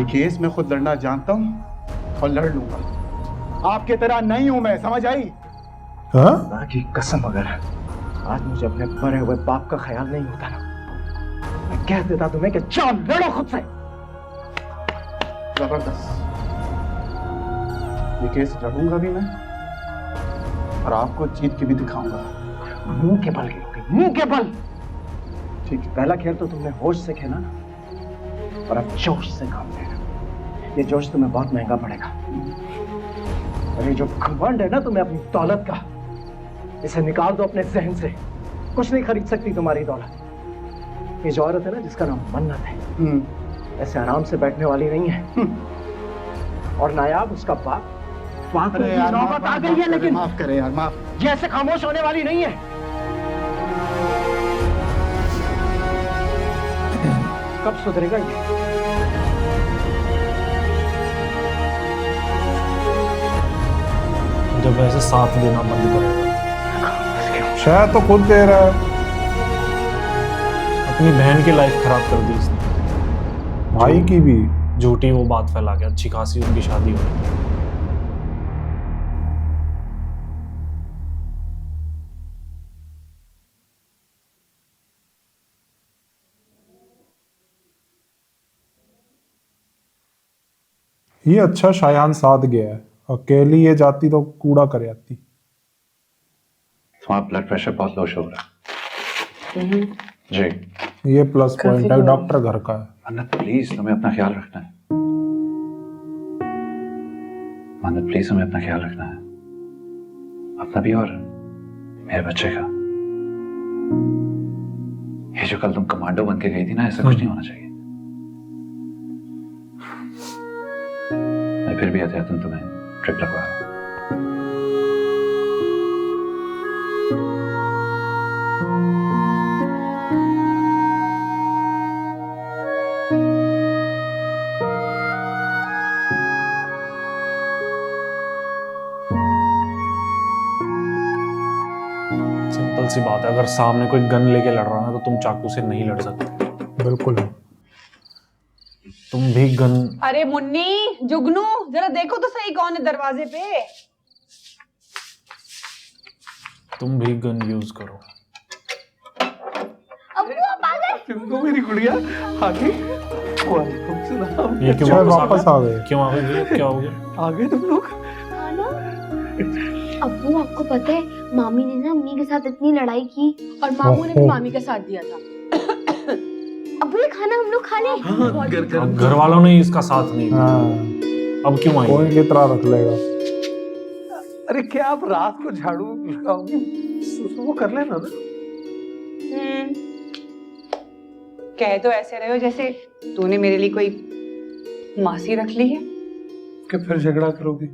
ये केस मैं खुद लड़ना जानता हूँ और लड़ लूंगा। आपके तरह नहीं हूं मैं, समझ आई? हाँ? खुदा की कसम, अगर आज मुझे अपने मरे हुए बाप का ख्याल नहीं होता ना, मैं कह देता तुम्हें कि जाओ लड़ो खुद से। जबरदस्त, ये केस लड़ूंगा भी मैं और आपको जीत के भी दिखाऊंगा। मुंह के बल गिरोगे, मुंह के बल। ठीक है। पहला खेल तो तुमने होश से खेला ना, और अब जोश से काम लेना। ये जोश तुम्हें बहुत महंगा पड़ेगा। और ये जो घमंड है ना तुम्हें अपनी दौलत का, इसे निकाल दो अपने जहन से। कुछ नहीं खरीद सकती तुम्हारी दौलत। ये जो औरत है ना जिसका नाम मन्नत है, ऐसे आराम से बैठने वाली नहीं है। और नायाब उसका बाप, अरे यार, नौबत आ गई है, लेकिन माफ करें यार, माफ। ये ऐसे खामोश होने वाली नहीं है। कब सुधरेगा ये? जब ऐसे साथ देना बंद करेगा। शायद तो खुद दे रहा है। अपनी बहन की लाइफ खराब कर दी इसने। भाई की भी झूठी वो बात फैला के अच्छी खासी उनकी शादी हो गई। ये अच्छा शायान साथ गया है, अकेली ये जाती तो कूड़ा कर आती। तुम्हारा ब्लड प्रेशर बहुत लो हो रहा है। जी ये प्लस पॉइंट है, डॉक्टर घर का है। मन्नत प्लीज तुम्हें अपना ख्याल रखना है। मन्नत प्लीज तुम्हें अपना ख्याल रखना है, अपना भी और मेरे बच्चे का। ये जो कल तुम कमांडो बन के गई थी ना, ऐसा कुछ नहीं होना चाहिए। मैं फिर भी एहतियातन तुम्हें ट्रिप लगवा रहा हूं। सिंपल सी बात है, अगर सामने कोई गन लेके लड़ रहा है ना तो तुम चाकू से नहीं लड़ सकते। बिल्कुल। तुम भी गन। अरे मुन्नी, जुगनू, जरा देखो तो सही कौन है दरवाजे पे। तुम भी गन यूज करो। चिंटू मेरी गुड़िया आ गई। वालेकुम सलाम। ये क्यों शायद वापस आ वापस गए? आ गए। क्यों आ गए? क्या हो गया? आ गए तुम लोग? अब्बू, आपको पता है मामी ने ना अम्मी के साथ इतनी लड़ाई की और मामू ने भी मामी का साथ दिया था। अब्बू, ये खाना हम लोग खा लें? हाँ, अब घर वालों ने इसका साथ नहीं दिया। हाँ, अब क्यों आई? कोई की तरह रख लेगा। अरे क्या आप रात को झाड़ू लगाओगे? सुबह कर लेना ना। कह तो ऐसे रहे हो जैसे तूने मेरे लिए कोई मासी रख ली है। कि फिर झगड़ा करोगे?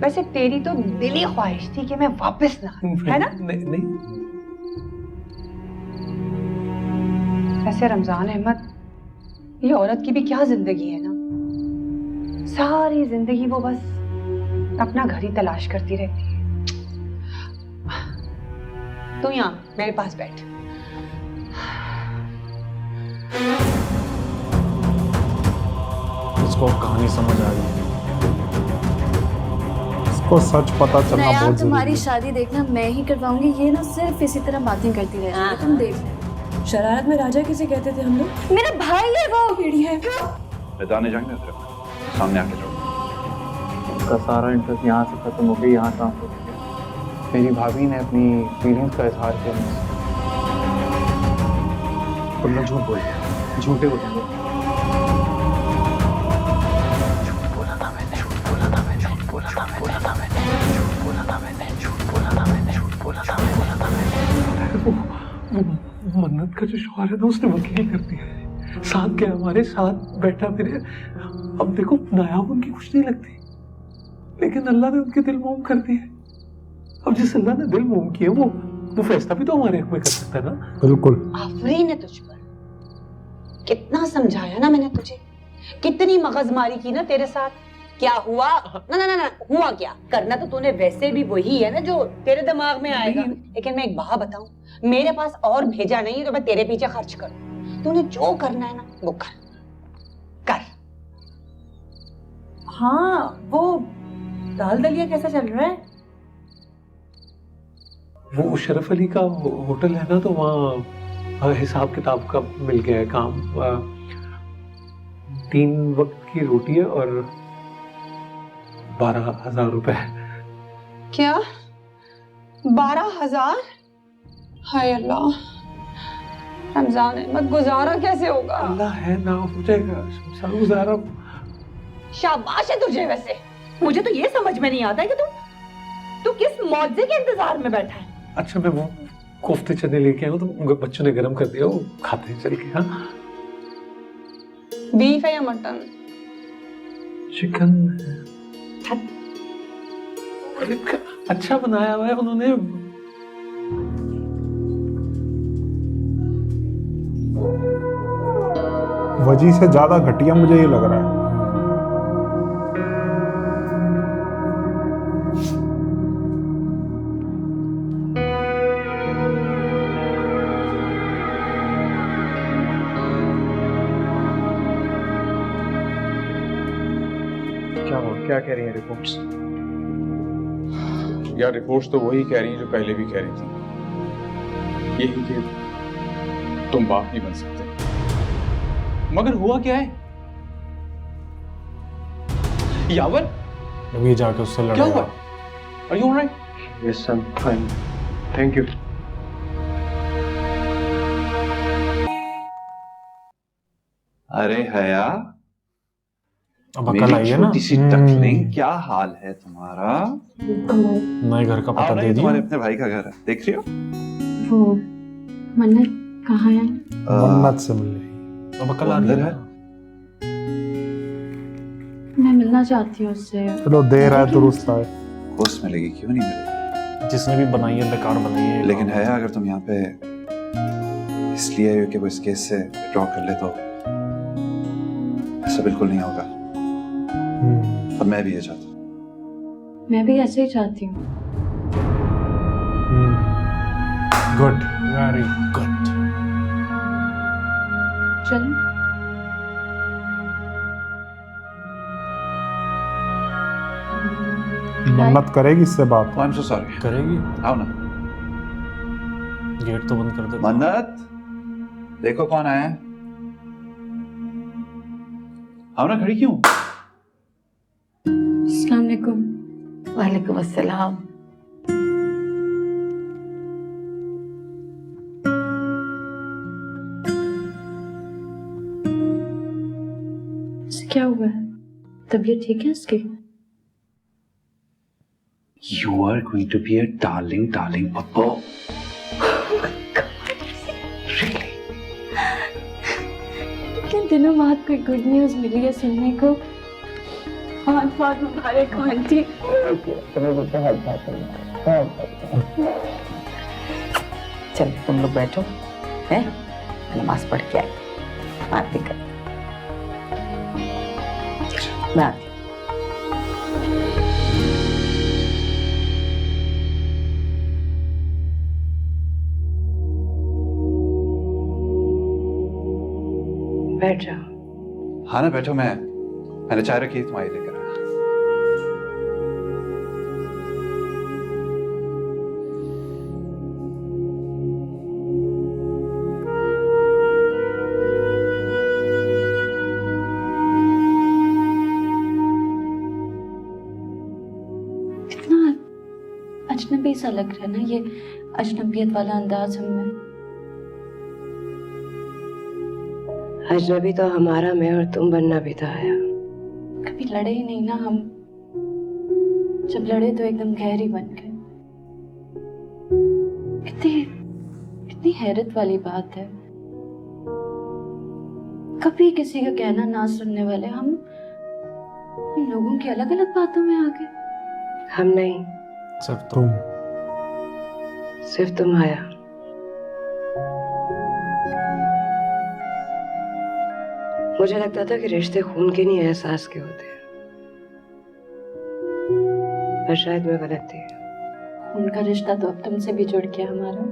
वैसे तेरी तो दिली ख्वाहिश थी कि मैं वापस ना आऊं, है ना? नहीं। वैसे रमजान अहमद, ये औरत की भी क्या जिंदगी है ना। सारी जिंदगी वो बस अपना घर ही तलाश करती रहती है। तू यहाँ मेरे पास बैठ। इसको अब कहानी समझ आ गई। इसको सच पता चलना नया बहुत तुम्हारी जरूरी है। शादी देखना मैं ही करवाऊंगी। ये ना सिर्फ इसी तरह बातें करती रहती है, तुम देख लेना। शरारत में राजा किसे कहते थे हम लोग? मेरा भाई है वो। पीढ़ी है। मैदान जाएंगे तेरे सामने आके लो। उसका सारा इंटरेस्ट यहाँ से खत्म हो गया, यहाँ ट्रांसफर हो गया। मेरी भाभी ने अपनी फीलिंग्स का इजहार किया मुझसे। तुम लोग झूठ बोल रहे, झूठे हो तुम लोग। मन्नत का जो शौहर है ना, उसने वकील कर दिया है। साथ गया, हमारे साथ बैठा फिरे। अब देखो, नायाब उनकी कुछ नहीं लगती, लेकिन अल्लाह ने उनके दिल मोम कर दिए। अब जिस अल्लाह ने दिल मोम किए, वो फैसला भी तो हमारे हक में कर सकता है ना। बिल्कुल। आफरीन है तुझ पर। कितना समझाया ना मैंने तुझे, कितनी मगजमारी की ना तेरे साथ। क्या हुआ? ना हुआ क्या? करना तो तूने वैसे भी वही है ना जो तेरे दिमाग में आएगा। लेकिन मैं एक बात बताऊं, मेरे पास और भेजा नहीं है तो मैं तेरे पीछे खर्च करूं। तूने जो करना है ना वो कर कर। हाँ, वो दाल दलिया कैसा चल रहा है? वो शरफ अली का होटल है ना, तो वहाँ हिसाब किताब का मिल गया है काम। 3 वक्त की रोटी है और 12,000 रुपए। क्या 12,000? हाय अल्लाह, रमजान अहमद गुजारा कैसे होगा? अल्लाह है ना, हो जाएगा सब गुजारा। शाबाश है तुझे। वैसे मुझे तो ये समझ में नहीं आता है कि तू किस मौजे के इंतजार में बैठा है। अच्छा, मैं वो कोफ्ते चने लेके आया हूँ, तो बच्चों ने गरम कर दिया, वो खाते हैं चल के। हाँ, बीफ है या मटन? चिकन अच्छा बनाया हुआ है उन्होंने। वजी से ज्यादा घटिया मुझे ये लग रहा है। क्या कह रही है रिपोर्ट्स? यार रिपोर्ट्स तो वही कह रही हैं जो पहले भी कह रही थी, यही कि तुम बाप नहीं बन सकते। मगर हुआ क्या है यावर? अभी जाके उससे क्या हुआ? लड़ेगा। Are you alright? Yes, I'm fine. Thank you. अरे हया, अब अकल आई मेरी है ना। छोटी सी टकलिंग, क्या हाल है तुम्हारा? नए घर का आओ पता ना, दे ये दिया। तुम्हारे अपने भाई का घर है, देख रही हो? वो मन्नत कहाँ है? मन्नत से मिल रही। अब अकल आ रही अंदर है है। ना। मैं मिलना चाहती हूँ उससे। चलो देर है दुरुस्त आए। होश मिलेगी, क्यों नहीं मिलेगी? जिसने भी बनाई है बेकार बनाई है। लेकिन है, अगर तुम यहाँ पे इसलिए आई हो कि वो इस केस से विड्रॉ कर ले, तो ऐसा बिल्कुल नहीं होगा। अब मैं भी ये चाहता हूँ। मैं भी ऐसे ही चाहती हूँ। Good, very good. चलो। मन्नत करेगी इससे बात। I am so sorry. करेगी। आओ ना। गेट तो बंद कर दे। मन्नत, देखो कौन आया है। आओ ना, खड़ी क्यों? अस्सलाम वालेकुम। वालेकुम अस्सलाम। इसे क्या हुआ है? तबीयत ठीक है इसकी? You are going to be a darling, darling Papa. Really? कितने दिनों बाद कोई गुड न्यूज मिली है सुनने को। बहुत बहुत मुबारक हो आंटी। चल तुम लोग बैठो, हैं? नमाज पढ़ के आए, आरती कर। मैं आती हूँ। बैठ जाओ। हाँ ना, बैठो। मैंने चाय रखी है, तुम्हारी लेकर आया। कितना अजनबी सा लग रहा है ना ये अजनबियत वाला अंदाज हम में। अजनबी तो हमारा में और तुम बनना भी था आया। कभी लड़े ही नहीं ना हम। जब लड़े तो एकदम गहरी बन गए। कितनी कितनी हैरत वाली बात है। कभी किसी का कहना ना सुनने वाले हम लोगों की अलग अलग बातों में आ गए। हम नहीं, सिर्फ तुम। सिर्फ तुम आया। मुझे लगता था कि रिश्ते खून के नहीं एहसास के होते हैं, पर शायद मैं गलत थी। उनका रिश्ता तो अब तुमसे भी जुड़ गया हमारा।